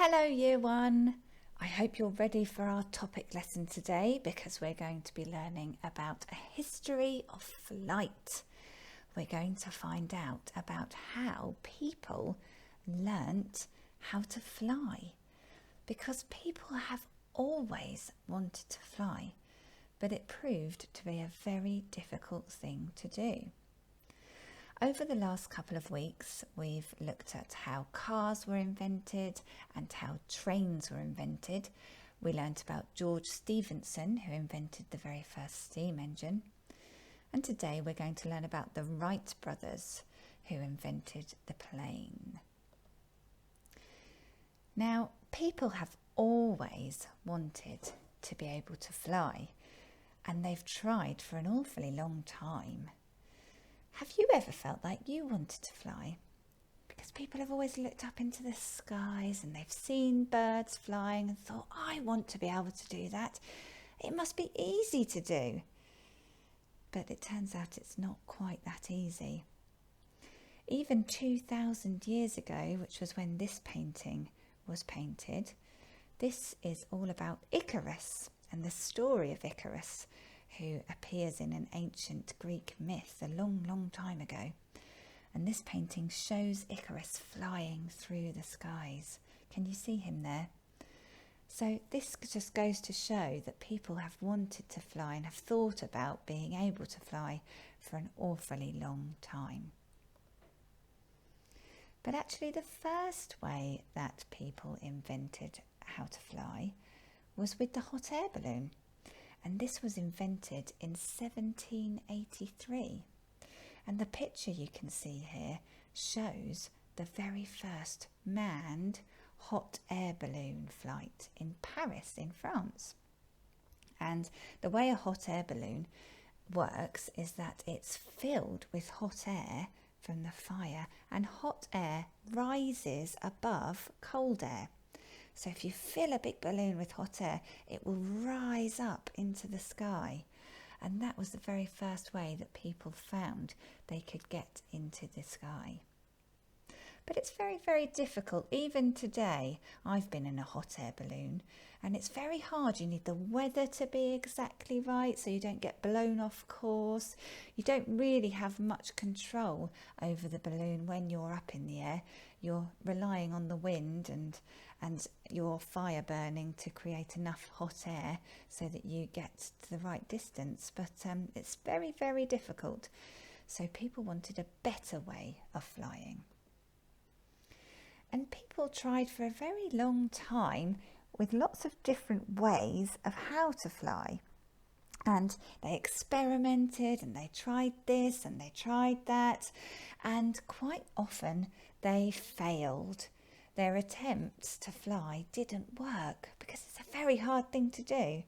Hello Year 1. I hope you're ready for our topic lesson today because we're going to be learning about a history of flight. We're going to find out about how people learnt how to fly, because people have always wanted to fly, but it proved to be a very difficult thing to do. Over the last couple of weeks, we've looked at how cars were invented and how trains were invented. We learnt about George Stephenson, who invented the very first steam engine. And today we're going to learn about the Wright brothers, who invented the plane. Now, people have always wanted to be able to fly, and they've tried for an awfully long time. Have you ever felt like you wanted to fly? Because people have always looked up into the skies and they've seen birds flying and thought, I want to be able to do that. It must be easy to do. But it turns out it's not quite that easy. Even 2,000 years ago, which was when this painting was painted, this is all about Icarus and the story of Icarus, who appears in an ancient Greek myth a long, long time ago. And this painting shows Icarus flying through the skies. Can you see him there? So this just goes to show that people have wanted to fly and have thought about being able to fly for an awfully long time. But actually the first way that people invented how to fly was with the hot air balloon. And this was invented in 1783. And the picture you can see here shows the very first manned hot air balloon flight in Paris, in France. And the way a hot air balloon works is that it's filled with hot air from the fire, and hot air rises above cold air. So if you fill a big balloon with hot air, it will rise up into the sky. And that was the very first way that people found they could get into the sky. But it's very, very difficult. Even today, I've been in a hot air balloon and it's very hard. You need the weather to be exactly right so you don't get blown off course. You don't really have much control over the balloon when you're up in the air. You're relying on the wind and your fire burning to create enough hot air so that you get to the right distance. But it's very, very difficult. So people wanted a better way of flying. And people tried for a very long time with lots of different ways of how to fly. And they experimented and they tried this and they tried that. And quite often they failed. Their attempts to fly didn't work because it's a very hard thing to do.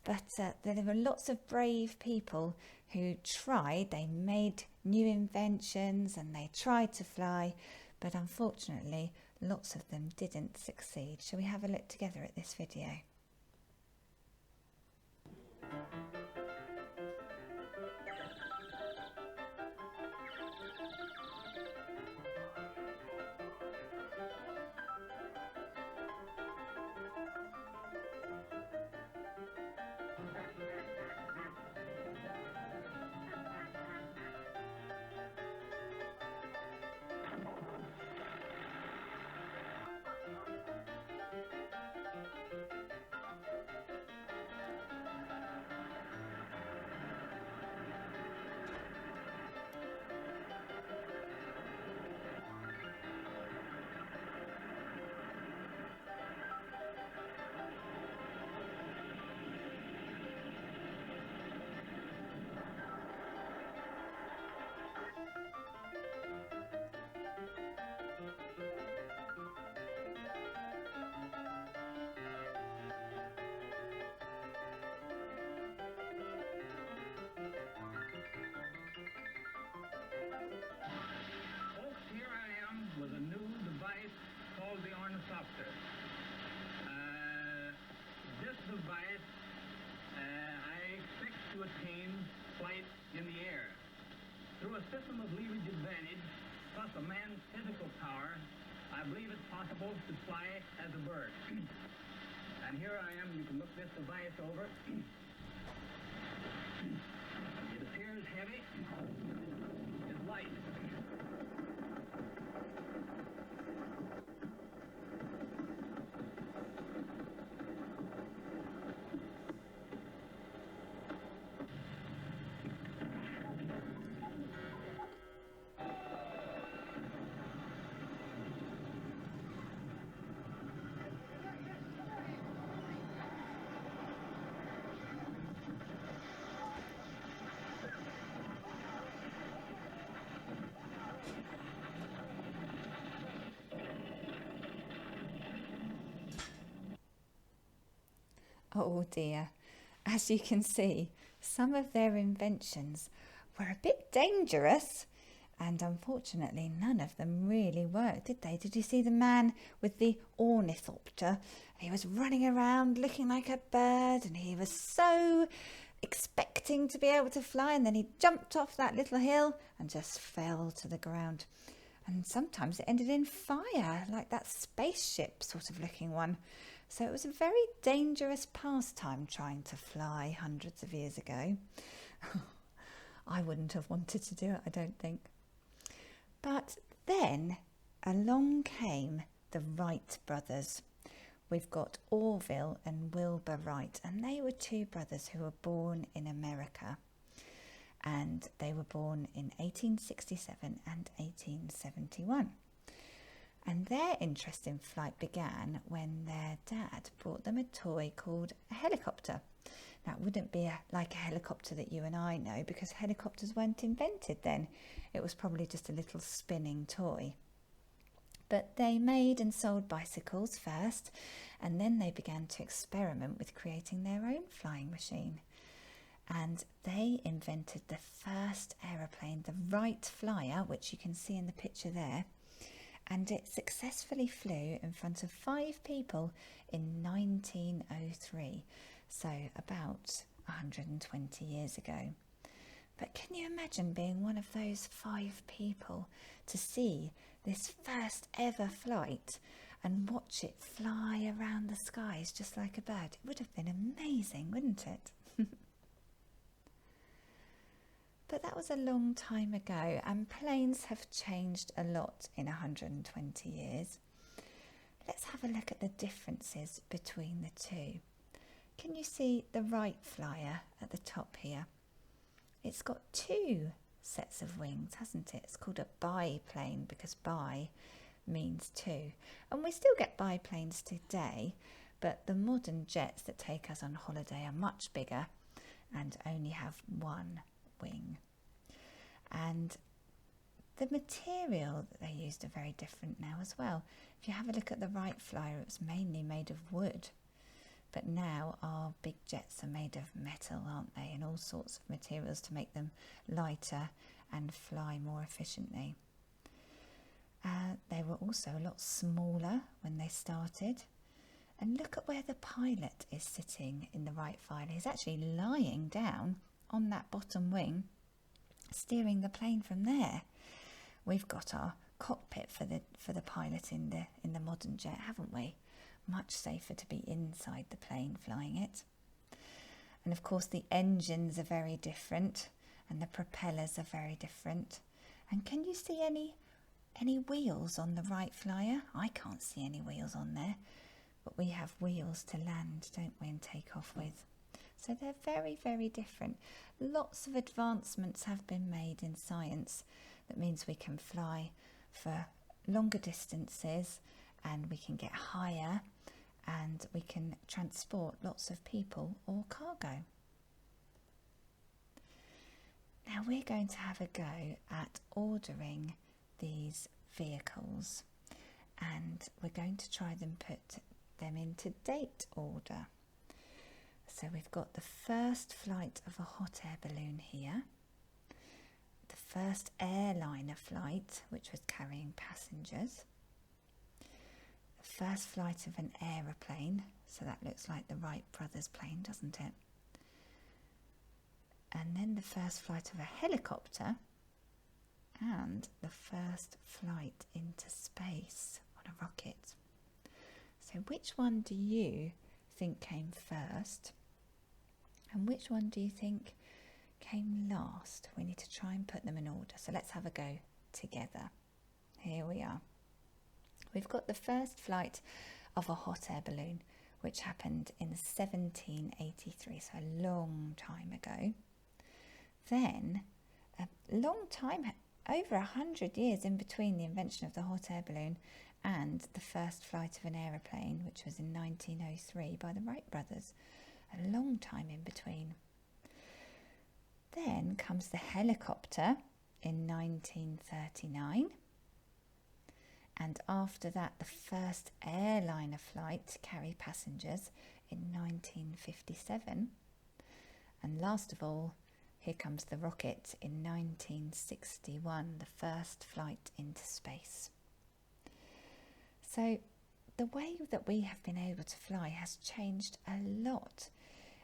But there were lots of brave people who tried. They made new inventions and they tried to fly. But unfortunately, lots of them didn't succeed. Shall we have a look together at this video? This device, I expect to attain flight in the air. Through a system of leverage advantage, plus a man's physical power, I believe it's possible to fly as a bird. And here I am. You can look this device over. It appears heavy. It's light. Oh dear. As you can see, some of their inventions were a bit dangerous, and unfortunately none of them really worked, did they? Did you see the man with the ornithopter? He was running around looking like a bird, and he was so expecting to be able to fly, and then he jumped off that little hill and just fell to the ground. And sometimes it ended in fire, like that spaceship sort of looking one. So it was a very dangerous pastime trying to fly hundreds of years ago. I wouldn't have wanted to do it, I don't think. But then along came the Wright brothers. We've got Orville and Wilbur Wright, and they were two brothers who were born in America. And they were born in 1867 and 1871. And their interest in flight began when their dad brought them a toy called a helicopter. Now, it wouldn't be like a helicopter that you and I know, because helicopters weren't invented then. It was probably just a little spinning toy. But they made and sold bicycles first, and then they began to experiment with creating their own flying machine. And they invented the first aeroplane, the Wright Flyer, which you can see in the picture there. And it successfully flew in front of 5 people in 1903, so about 120 years ago. But can you imagine being one of those 5 people to see this first ever flight and watch it fly around the skies just like a bird? It would have been amazing, wouldn't it? But that was a long time ago, and planes have changed a lot in 120 years. Let's have a look at the differences between the two. Can you see the Wright Flyer at the top here? It's got 2 sets of wings, hasn't it? It's called a biplane because bi means 2. And we still get biplanes today, but the modern jets that take us on holiday are much bigger and only have 1 wing. And the material that they used are very different now as well. If you have a look at the Wright Flyer, it was mainly made of wood, but now our big jets are made of metal, aren't they, and all sorts of materials to make them lighter and fly more efficiently. They were also a lot smaller when they started. And look at where the pilot is sitting in the Wright Flyer. He's actually lying down on that bottom wing, steering the plane from there. We've got our cockpit for the pilot in the modern jet, haven't we? Much safer to be inside the plane flying it. And of course the engines are very different and the propellers are very different. And can you see any wheels on the Wright Flyer? I can't see any wheels on there, but we have wheels to land, don't we, and take off with. So they're very, very different. Lots of advancements have been made in science. That means we can fly for longer distances and we can get higher and we can transport lots of people or cargo. Now we're going to have a go at ordering these vehicles, and we're going to try and put them into date order. So we've got the first flight of a hot air balloon here, the first airliner flight, which was carrying passengers, the first flight of an aeroplane, so that looks like the Wright brothers' plane, doesn't it? And then the first flight of a helicopter, and the first flight into space on on a rocket. So which one do you think came first? And which one do you think came last? We need to try and put them in order. So let's have a go together. Here we are. We've got the first flight of a hot air balloon, which happened in 1783, so a long time ago. Then, a long time, over 100 years in between the invention of the hot air balloon and the first flight of an aeroplane, which was in 1903 by the Wright brothers. A long time in between. Then comes the helicopter in 1939. And after that, the first airliner flight to carry passengers in 1957. And last of all, here comes the rocket in 1961, the first flight into space. So the way that we have been able to fly has changed a lot,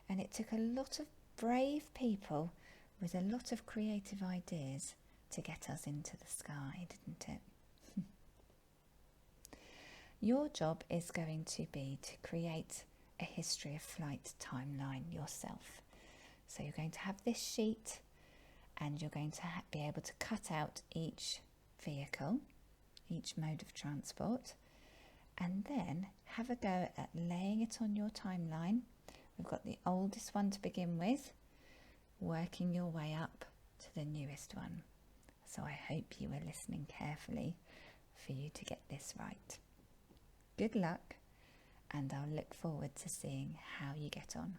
and it took a lot of brave people with a lot of creative ideas to get us into the sky, didn't it? Your job is going to be to create a history of flight timeline yourself. So you're going to have this sheet, and you're going to be able to cut out each vehicle, each mode of transport, and then have a go at laying it on your timeline. We've got the oldest one to begin with, working your way up to the newest one. So I hope you were listening carefully for you to get this right. Good luck, and I'll look forward to seeing how you get on.